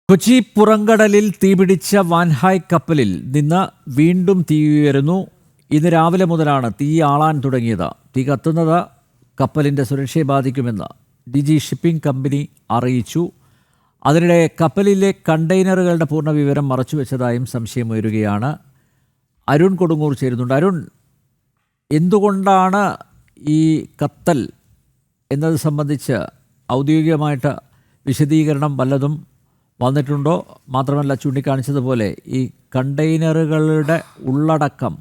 Kochi പുറംകടലിൽ തീപിടിച്ച Wan Hai കപ്പലിൽ നിന്ന് വീണ്ടും തീയുയരുന്നു. ഇന്ന് രാവിലെ മുതലാണ് തീ ആളാൻ തുടങ്ങിയത്. തീ കത്തുന്നത് കപ്പലിൻ്റെ സുരക്ഷയെ ബാധിക്കുമെന്ന് DG ഷിപ്പിംഗ് കമ്പനി അറിയിച്ചു. അതിനിടെ കപ്പലിലെ കണ്ടെയ്നറുകളുടെ പൂർണ്ണ വിവരം മറച്ചുവെച്ചതായും സംശയമുയരുകയാണ്. അരുൺ കൊടുങ്ങൂർ ചേരുന്നുണ്ട്. അരുൺ, എന്തുകൊണ്ടാണ് ഈ കത്തൽ എന്നത് സംബന്ധിച്ച് ഔദ്യോഗികമായിട്ട് വിശദീകരണം വല്ലതും വന്നിട്ടുണ്ടോ? മാത്രമല്ല, ചൂണ്ടിക്കാണിച്ചതുപോലെ ഈ കണ്ടെയ്നറുകളുടെ ഉള്ളടക്കം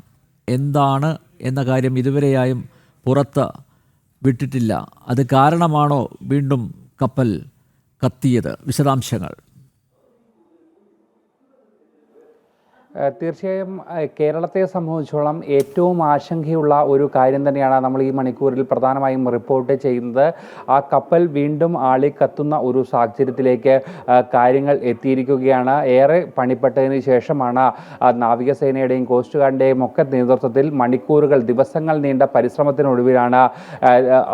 എന്താണ് എന്ന കാര്യം ഇതുവരെയായും പുറത്ത് വിട്ടിട്ടില്ല. അത് കാരണമാണോ വീണ്ടും കപ്പൽ കത്തിയത്? വിശദാംശങ്ങൾ. തീർച്ചയായും കേരളത്തെ സംബന്ധിച്ചോളം ഏറ്റവും ആശങ്കയുള്ള ഒരു കാര്യം തന്നെയാണ് നമ്മൾ ഈ മണിക്കൂറിൽ പ്രധാനമായും റിപ്പോർട്ട് ചെയ്യുന്നത്. ആ കപ്പൽ വീണ്ടും ആളിക്കത്തുന്ന ഒരു സാഹചര്യത്തിലേക്ക് കാര്യങ്ങൾ എത്തിയിരിക്കുകയാണ്. ഏറെ പണിപ്പെട്ടതിന് ശേഷമാണ് നാവികസേനയുടെയും കോസ്റ്റ് ഗാർഡിൻ്റെയും ഒക്കെ നേതൃത്വത്തിൽ മണിക്കൂറുകൾ, ദിവസങ്ങൾ നീണ്ട പരിശ്രമത്തിനൊടുവിലാണ്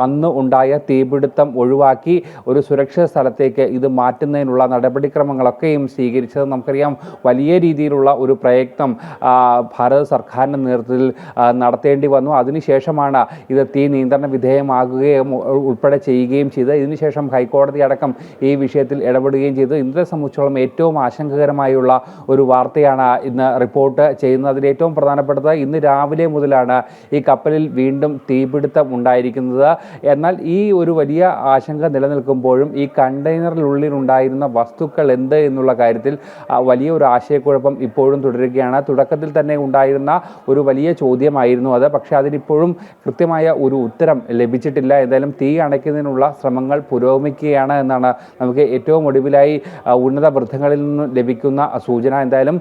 അന്ന് ഉണ്ടായ തീപിടുത്തം ഒഴിവാക്കി ഒരു സുരക്ഷിത സ്ഥലത്തേക്ക് ഇത് മാറ്റുന്നതിനുള്ള നടപടിക്രമങ്ങളൊക്കെയും സ്വീകരിച്ചത്. നമുക്കറിയാം, വലിയ രീതിയിലുള്ള ഒരു പ്രയത്നം ഭാരത സർക്കാരിൻ്റെ നേതൃത്വത്തിൽ നടത്തേണ്ടി വന്നു. അതിനുശേഷമാണ് ഇത് തീ നിയന്ത്രണ വിധേയമാകുകയും ഉൾപ്പെടെ ചെയ്യുകയും ചെയ്ത്. ഇതിനുശേഷം ഹൈക്കോടതി അടക്കം ഈ വിഷയത്തിൽ ഇടപെടുകയും ചെയ്തു. ഇതിനെ സംബന്ധിച്ചോളം ഏറ്റവും ആശങ്കകരമായുള്ള ഒരു വാർത്തയാണ് ഇന്ന് റിപ്പോർട്ട് ചെയ്യുന്നത്. അതിൽ ഏറ്റവും പ്രധാനപ്പെട്ടത്, ഇന്ന് രാവിലെ മുതലാണ് ഈ കപ്പലിൽ വീണ്ടും തീപിടുത്തം ഉണ്ടായിരിക്കുന്നത്. എന്നാൽ ഈ ഒരു വലിയ ആശങ്ക നിലനിൽക്കുമ്പോഴും ഈ കണ്ടെയ്നറിനുള്ളിൽ ഉണ്ടായിരുന്ന വസ്തുക്കൾ എന്ത് എന്നുള്ള കാര്യത്തിൽ വലിയ ഒരു ആശയക്കുഴപ്പം ഇപ്പോഴും തുടരുകയാണ്. തുടക്കത്തിൽ തന്നെ ഉണ്ടായിരുന്ന ഒരു വലിയ ചോദ്യമായിരുന്നു അത്. പക്ഷേ അതിനിപ്പോഴും കൃത്യമായ ഒരു ഉത്തരം ലഭിച്ചിട്ടില്ല. എന്തായാലും തീ അണയ്ക്കുന്നതിനുള്ള ശ്രമങ്ങൾ പുരോഗമിക്കുകയാണ് എന്നാണ് നമുക്ക് ഏറ്റവും ഒടുവിലായി ഉന്നത വൃത്തങ്ങളിൽ നിന്ന് ലഭിക്കുന്ന സൂചന. എന്തായാലും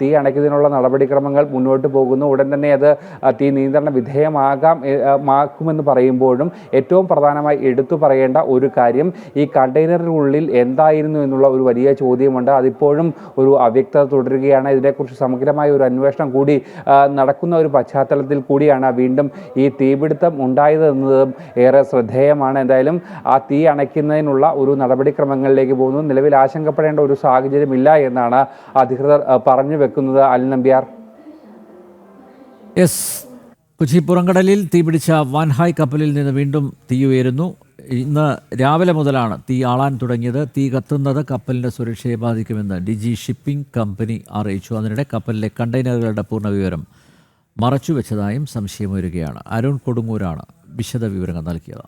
തീ അണയ്ക്കുന്നതിനുള്ള നടപടിക്രമങ്ങൾ മുന്നോട്ട് പോകുന്നു. ഉടൻ തന്നെ അത് തീ നിയന്ത്രണ വിധേയമാക്കുമെന്ന് പറയുമ്പോഴും ഏറ്റവും പ്രധാനമായി എടുത്തു പറയേണ്ട ഒരു കാര്യം, ഈ കണ്ടെയ്നറിനുള്ളിൽ എന്തായിരുന്നു എന്നുള്ള ഒരു വലിയ ചോദ്യമുണ്ട്. അതിപ്പോഴും ഒരു അവ്യക്തത തുടരുകയാണ്. ഇതിനെക്കുറിച്ച് സമഗ്രമായ ഒരു അന്വേഷണം കൂടി നടക്കുന്ന ഒരു പശ്ചാത്തലത്തിൽ കൂടിയാണ് വീണ്ടും ഈ തീപിടുത്തം ഉണ്ടായത് എന്നതും ഏറെ ശ്രദ്ധേയമാണ്. എന്തായാലും ആ തീ അണയ്ക്കുന്നതിനുള്ള ഒരു നടപടിക്രമങ്ങളിലേക്ക് പോകുന്നു. നിലവിൽ ആശങ്കപ്പെടേണ്ട ഒരു സാഹചര്യമില്ല എന്നാണ് അധികൃതർ പറഞ്ഞു വെക്കുന്നത്. അൽ നമ്പ്യാർ. കൊച്ചി പുറംകടലിൽ തീപിടിച്ച വാൻഹായ് കപ്പലിൽ നിന്ന് വീണ്ടും തീയുയരുന്നു. ഇന്ന് രാവിലെ മുതലാണ് തീ ആളാൻ തുടങ്ങിയത്. തീ കത്തുന്നത് കപ്പലിൻ്റെ സുരക്ഷയെ ബാധിക്കുമെന്ന് DG ഷിപ്പിംഗ് കമ്പനി അറിയിച്ചു. അതിനിടെ കപ്പലിലെ കണ്ടെയ്നറുകളുടെ പൂർണ്ണ വിവരം മറച്ചുവെച്ചതായും സംശയമുയരുകയാണ്. അരുൺ കൊടുങ്ങൂരാണ് വിശദ വിവരങ്ങൾ നൽകിയത്.